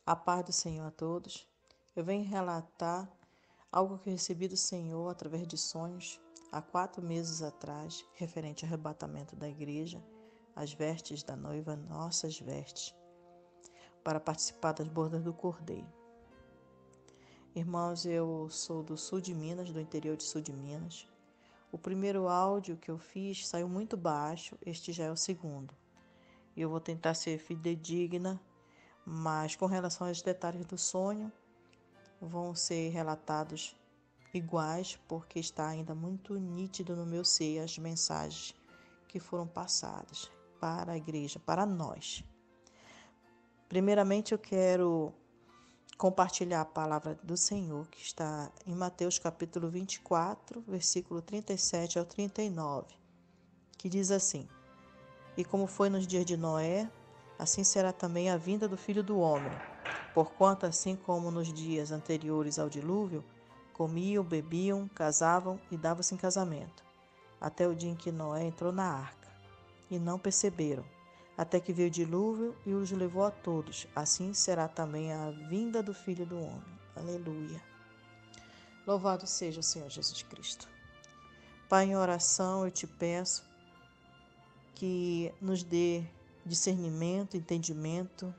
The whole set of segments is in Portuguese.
A paz do Senhor a todos. Eu venho relatar algo que eu recebi do Senhor através de sonhos há 4 meses atrás, referente ao arrebatamento da igreja, as vestes da noiva, nossas vestes, para participar das bodas do Cordeiro. Irmãos, eu sou do sul de Minas, do interior de sul de Minas. O primeiro áudio que eu fiz saiu muito baixo, este já é o segundo. E eu vou tentar ser fidedigna, mas com relação aos detalhes do sonho, vão ser relatados iguais, porque está ainda muito nítido no meu ser as mensagens que foram passadas para a igreja, para nós. Primeiramente, eu quero compartilhar a palavra do Senhor, que está em Mateus capítulo 24, versículo 37 ao 39, que diz assim: E como foi nos dias de Noé, assim será também a vinda do Filho do Homem. Porquanto, assim como nos dias anteriores ao dilúvio, comiam, bebiam, casavam e davam-se em casamento, até o dia em que Noé entrou na arca. E não perceberam, até que veio o dilúvio e os levou a todos. Assim será também a vinda do Filho do Homem. Aleluia. Louvado seja o Senhor Jesus Cristo. Pai, em oração eu te peço que nos dê discernimento, entendimento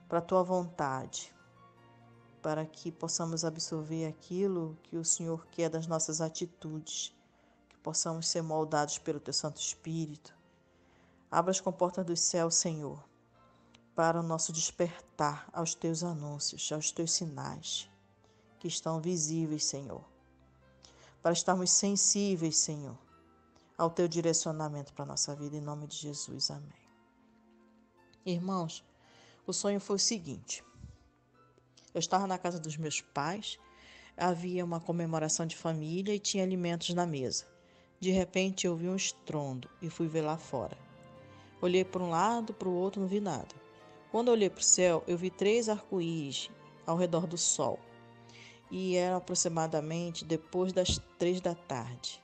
para a tua vontade, para que possamos absorver aquilo que o Senhor quer das nossas atitudes, que possamos ser moldados pelo teu Santo Espírito. Abra as comportas dos céus, Senhor, para o nosso despertar aos teus anúncios, aos teus sinais que estão visíveis, Senhor, para estarmos sensíveis, Senhor, ao teu direcionamento para a nossa vida, em nome de Jesus. Amém. Irmãos, o sonho foi o seguinte: eu estava na casa dos meus pais, havia uma comemoração de família e tinha alimentos na mesa. De repente, eu vi um estrondo e fui ver lá fora. Olhei para um lado, para o outro, não vi nada. Quando olhei para o céu, eu vi 3 arco-íris ao redor do sol. E era aproximadamente depois das 3 da tarde.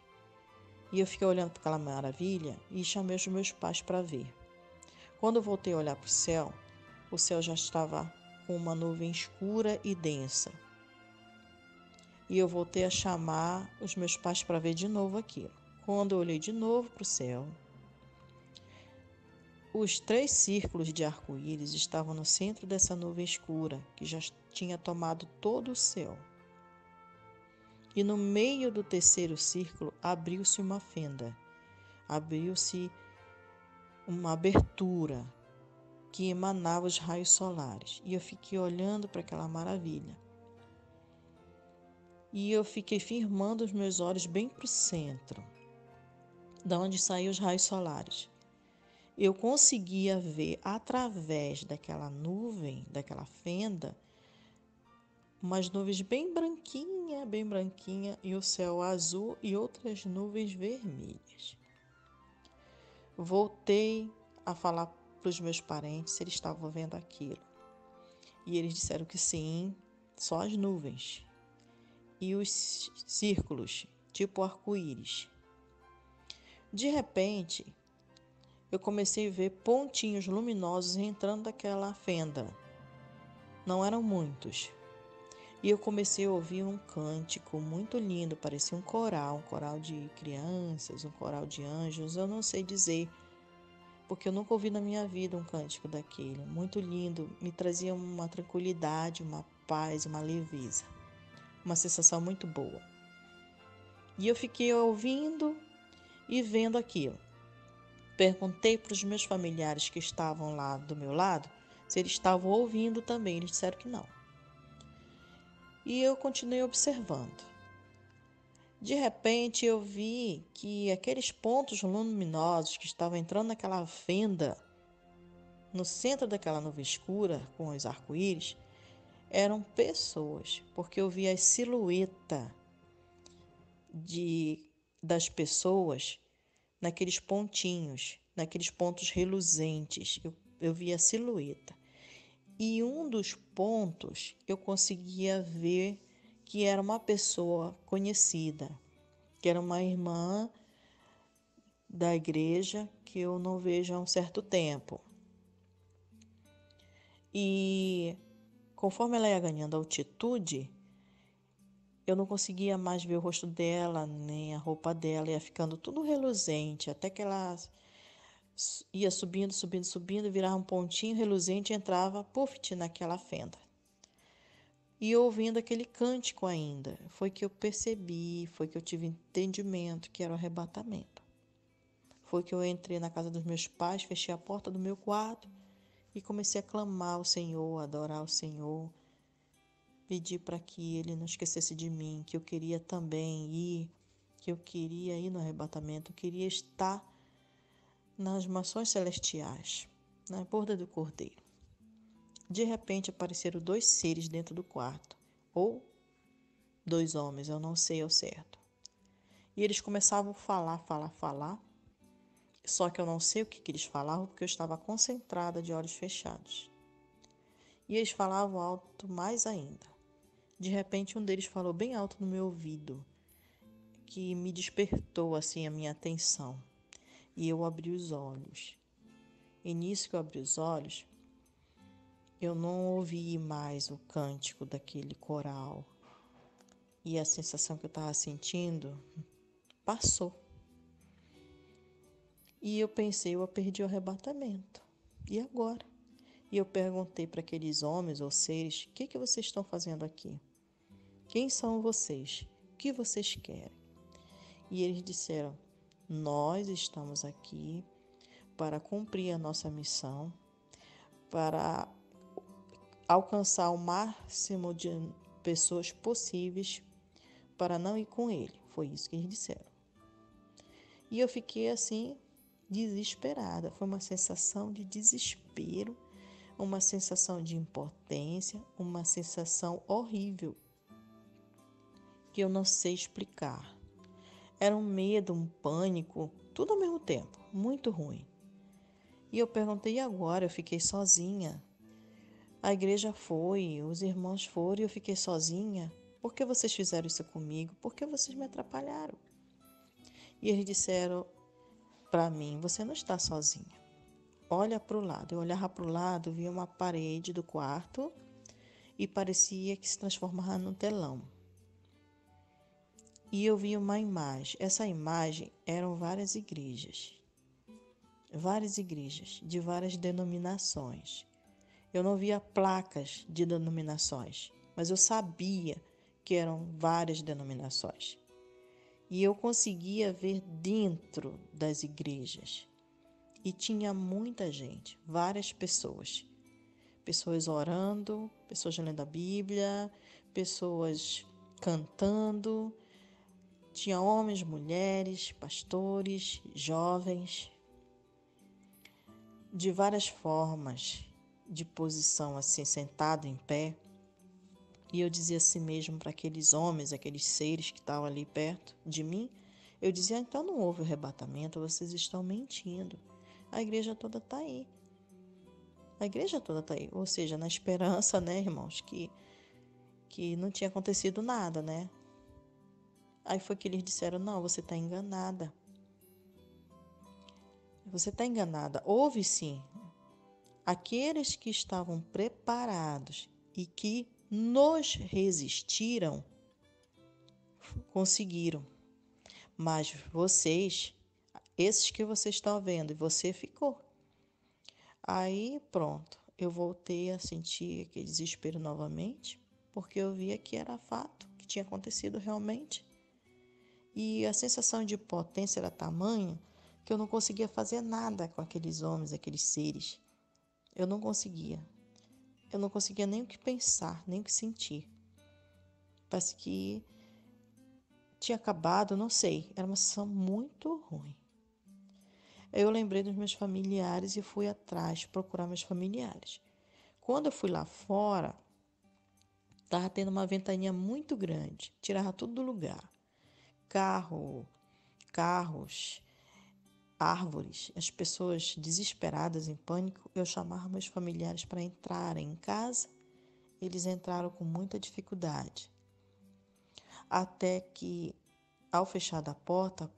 E eu fiquei olhando para aquela maravilha e chamei os meus pais para ver. Quando eu voltei a olhar para o céu já estava com uma nuvem escura e densa. E eu voltei a chamar os meus pais para ver de novo aquilo. Quando eu olhei de novo para o céu, os 3 círculos de arco-íris estavam no centro dessa nuvem escura, que já tinha tomado todo o céu. E no meio do terceiro círculo abriu-se uma fenda, abriu-se uma abertura que emanava os raios solares. E eu fiquei olhando para aquela maravilha. E eu fiquei firmando os meus olhos bem para o centro, da onde saíam os raios solares. Eu conseguia ver através daquela nuvem, daquela fenda, umas nuvens bem branquinha, e o céu azul e outras nuvens vermelhas. Voltei a falar para os meus parentes se eles estavam vendo aquilo. E eles disseram que sim, só as nuvens. E os círculos, tipo arco-íris. De repente, eu comecei a ver pontinhos luminosos entrando daquela fenda. Não eram muitos. E eu comecei a ouvir um cântico muito lindo, parecia um coral de crianças, um coral de anjos, eu não sei dizer, porque eu nunca ouvi na minha vida um cântico daquele. Muito lindo, me trazia uma tranquilidade, uma paz, uma leveza, uma sensação muito boa. E eu fiquei ouvindo e vendo aquilo. Perguntei para os meus familiares que estavam lá do meu lado se eles estavam ouvindo também. Eles disseram que não. E eu continuei observando. De repente eu vi que aqueles pontos luminosos que estavam entrando naquela fenda, no centro daquela nuvem escura com os arco-íris, eram pessoas, porque eu vi a silhueta das pessoas naqueles pontinhos, naqueles pontos reluzentes. Eu vi a silhueta. E um dos pontos eu conseguia ver que era uma pessoa conhecida, que era uma irmã da igreja que eu não vejo há um certo tempo. E conforme ela ia ganhando altitude, eu não conseguia mais ver o rosto dela, nem a roupa dela, ia ficando tudo reluzente, até que ela ia subindo, subindo, subindo, virava um pontinho reluzente e entrava, puff, naquela fenda. E ouvindo aquele cântico ainda, foi que eu percebi, foi que eu tive entendimento que era o arrebatamento. Foi que eu entrei na casa dos meus pais, fechei a porta do meu quarto e comecei a clamar ao Senhor, a adorar o Senhor, pedir para que Ele não esquecesse de mim, que eu queria também ir, que eu queria ir no arrebatamento, eu queria estar nas mansões celestiais, na borda do Cordeiro. De repente apareceram 2 seres dentro do quarto, ou 2 homens, eu não sei ao certo. E eles começavam a falar, só que eu não sei o que eles falavam, porque eu estava concentrada de olhos fechados. E eles falavam alto mais ainda. De repente um deles falou bem alto no meu ouvido, que me despertou assim a minha atenção. E eu abri os olhos. E nisso que eu abri os olhos, eu não ouvi mais o cântico daquele coral. E a sensação que eu estava sentindo passou. E eu pensei, eu perdi o arrebatamento. E agora? E eu perguntei para aqueles homens ou seres, o que vocês estão fazendo aqui? Quem são vocês? O que vocês querem? E eles disseram, nós estamos aqui para cumprir a nossa missão, para alcançar o máximo de pessoas possíveis para não ir com ele. Foi isso que eles disseram. E eu fiquei assim, desesperada. Foi uma sensação de desespero, uma sensação de impotência, uma sensação horrível que eu não sei explicar. Era um medo, um pânico, tudo ao mesmo tempo, muito ruim. E eu perguntei, e agora? Eu fiquei sozinha. A igreja foi, os irmãos foram e eu fiquei sozinha. Por que vocês fizeram isso comigo? Por que vocês me atrapalharam? E eles disseram para mim, você não está sozinha. Olha para o lado. Eu olhava para o lado, via uma parede do quarto e parecia que se transformava num telão. E eu vi uma imagem. Essa imagem eram várias igrejas de várias denominações. Eu não via placas de denominações, mas eu sabia que eram várias denominações. E eu conseguia ver dentro das igrejas. E tinha muita gente, várias pessoas. Pessoas orando, pessoas lendo a Bíblia, pessoas cantando. Tinha homens, mulheres, pastores, jovens, de várias formas, de posição assim, sentado em pé. E eu dizia assim mesmo para aqueles homens, aqueles seres que estavam ali perto de mim, eu dizia, então não houve o arrebatamento, vocês estão mentindo. A igreja toda está aí. A igreja toda está aí. Ou seja, na esperança, né, irmãos, que não tinha acontecido nada, né? Aí foi que eles disseram, não, você está enganada. Você está enganada. Houve sim. Aqueles que estavam preparados e que nos resistiram, conseguiram. Mas vocês, esses que vocês estão vendo, e você ficou. Aí pronto, eu voltei a sentir aquele desespero novamente, porque eu via que era fato, que tinha acontecido realmente. E a sensação de potência era tamanha que eu não conseguia fazer nada com aqueles homens, aqueles seres. Eu não conseguia. Eu não conseguia nem o que pensar, nem o que sentir. Parece que tinha acabado, não sei. Era uma sensação muito ruim. Eu lembrei dos meus familiares e fui atrás procurar meus familiares. Quando eu fui lá fora, estava tendo uma ventania muito grande. Tirava tudo do lugar. Carros, árvores. As pessoas desesperadas, em pânico. Eu chamava meus familiares para entrarem em casa. Eles entraram com muita dificuldade. Até que, ao fechar a porta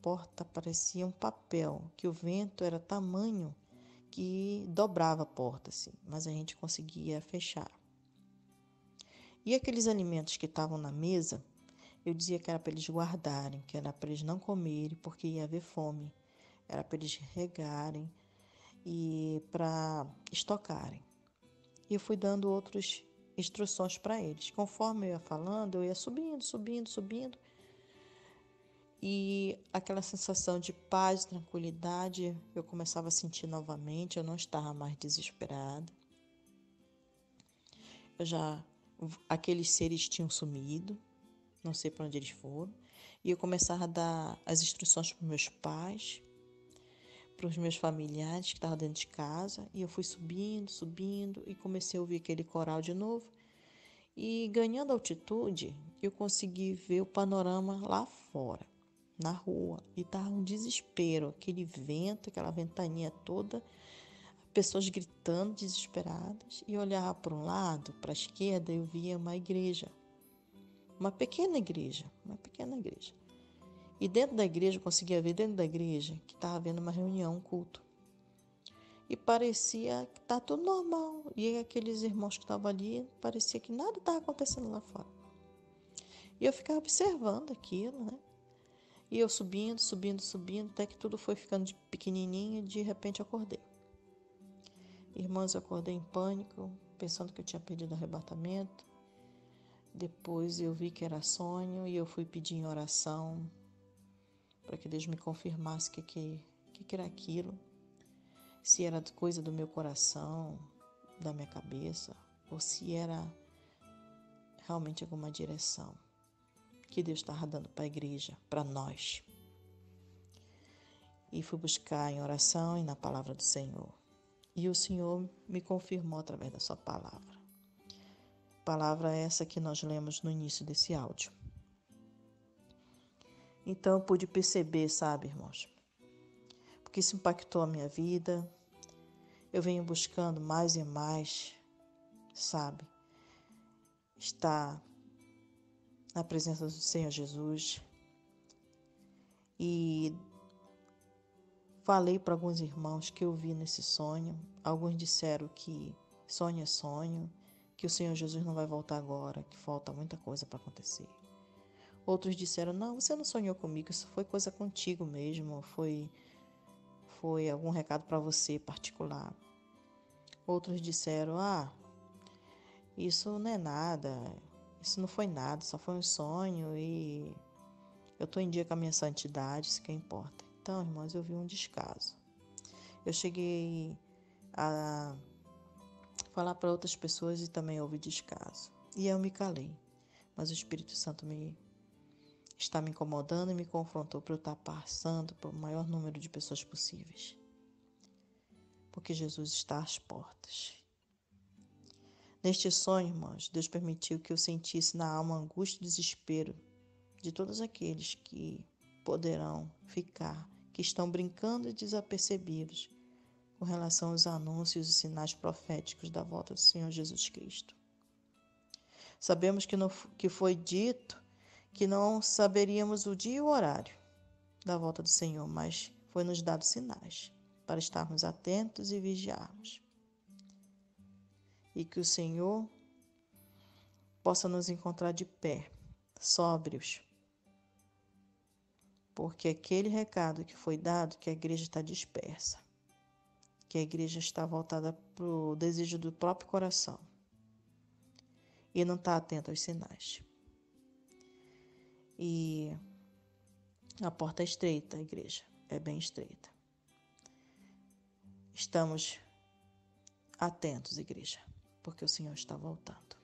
parecia um papel, que o vento era tamanho que dobrava a porta, assim, mas a gente conseguia fechar. E aqueles alimentos que estavam na mesa, eu dizia que era para eles guardarem, que era para eles não comerem, porque ia haver fome. Era para eles regarem e para estocarem. E eu fui dando outras instruções para eles. Conforme eu ia falando, eu ia subindo. E aquela sensação de paz, tranquilidade, eu começava a sentir novamente. Eu não estava mais desesperada. Aqueles seres tinham sumido, não sei para onde eles foram. E eu começava a dar as instruções para os meus pais, para os meus familiares que estavam dentro de casa. E eu fui subindo e comecei a ouvir aquele coral de novo. E ganhando altitude, eu consegui ver o panorama lá fora, na rua. E estava um desespero, aquele vento, aquela ventania toda, pessoas gritando, desesperadas. E eu olhava para um lado, para a esquerda, eu via uma igreja. Uma pequena igreja. E dentro da igreja, eu conseguia ver dentro da igreja que estava havendo uma reunião, um culto. E parecia que estava tudo normal. E aqueles irmãos que estavam ali, parecia que nada estava acontecendo lá fora. E eu ficava observando aquilo, né? E eu subindo, até que tudo foi ficando de pequenininho e de repente acordei. Irmãos, eu acordei em pânico, pensando que eu tinha perdido o arrebatamento. Depois eu vi que era sonho e eu fui pedir em oração para que Deus me confirmasse o que era aquilo. Se era coisa do meu coração, da minha cabeça, ou se era realmente alguma direção que Deus estava dando para a igreja, para nós. E fui buscar em oração e na palavra do Senhor. E o Senhor me confirmou através da sua palavra. Palavra essa que nós lemos no início desse áudio. Então eu pude perceber, sabe, irmãos, porque isso impactou a minha vida. Eu venho buscando mais e mais, sabe, estar na presença do Senhor Jesus. E falei para alguns irmãos que eu vi nesse sonho. Alguns disseram que sonho é sonho, que o Senhor Jesus não vai voltar agora, que falta muita coisa para acontecer. Outros disseram, não, você não sonhou comigo, isso foi coisa contigo mesmo, foi algum recado para você particular. Outros disseram, isso não é nada, isso não foi nada, só foi um sonho e eu estou em dia com a minha santidade, isso que importa. Então, irmãos, eu vi um descaso. Eu cheguei a falar para outras pessoas e também houve descaso. E eu me calei, mas o Espírito Santo está me incomodando e me confrontou para eu estar passando por o maior número de pessoas possíveis. Porque Jesus está às portas. Neste sonho, irmãos, Deus permitiu que eu sentisse na alma angústia e desespero de todos aqueles que poderão ficar, que estão brincando e desapercebidos com relação aos anúncios e sinais proféticos da volta do Senhor Jesus Cristo. Sabemos que foi dito que não saberíamos o dia e o horário da volta do Senhor, mas foi nos dado sinais para estarmos atentos e vigiarmos. E que o Senhor possa nos encontrar de pé, sóbrios, porque aquele recado que foi dado, que a igreja está dispersa, que a igreja está voltada para o desejo do próprio coração e não está atenta aos sinais. E a porta é estreita, a igreja é bem estreita. Estamos atentos, igreja, porque o Senhor está voltando.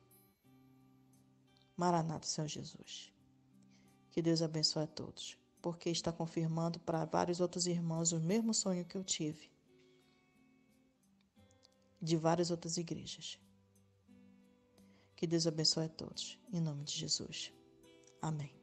Maranata, Senhor Jesus. Que Deus abençoe a todos, porque está confirmando para vários outros irmãos o mesmo sonho que eu tive, de várias outras igrejas. Que Deus abençoe a todos, em nome de Jesus. Amém.